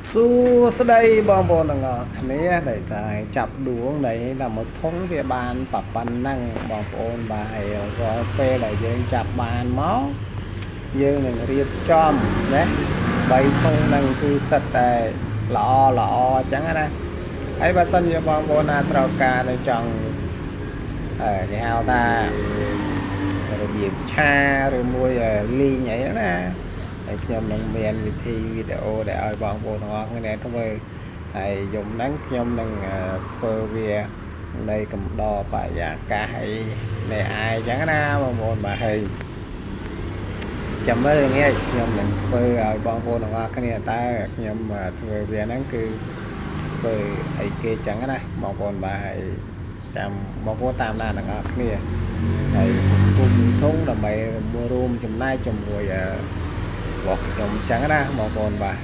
សួស្តីបងប្អូនទាំងអស់គ្នាដែលតែចាប់ដួងដែលមកផុងវាបានប៉ប៉ុណ្ណឹងបងប្អូនបាទហើយរាល់ពេលដែលយើងចាប់បានមកយើងនឹងរៀបចំណា3ធុងហ្នឹងគឺសិតតែល្អអញ្ចឹងណាហើយបើសិនជាបងប្អូនណាត្រូវការនៅចង់គេហៅថារបៀបឆាឬមួយលីងអីណាហើយខ្ញុំនឹងមានវិធីវីដេអូដែលឲ្យបងប្អូនទាំងអស់គ្នាធ្វើហើយយំហ្នឹងខ្ញុំនឹងធ្វើវានៃកំដរបរិយាកាសហើយនៃអាយអញ្ចឹងណាបងប្អូនបាទហើយចាំមើលងាយខ្ញុំនឹងធ្វើឲ្យបងប្អូនទាំងអស់គ្នាតើខ្ញុំធ្វើវាហ្នឹងគឺធ្វើអីគេអញ្ចឹងណាបងប្អូនបាទហើយចាំបងប្អូនតាមដានទាំងអស់គ្នាហើយគុំធុងដើម្បីរួមចំណែកជាមួយរបស់ខ្ញុំអញ្ចឹងណាបងប្អូនបាទ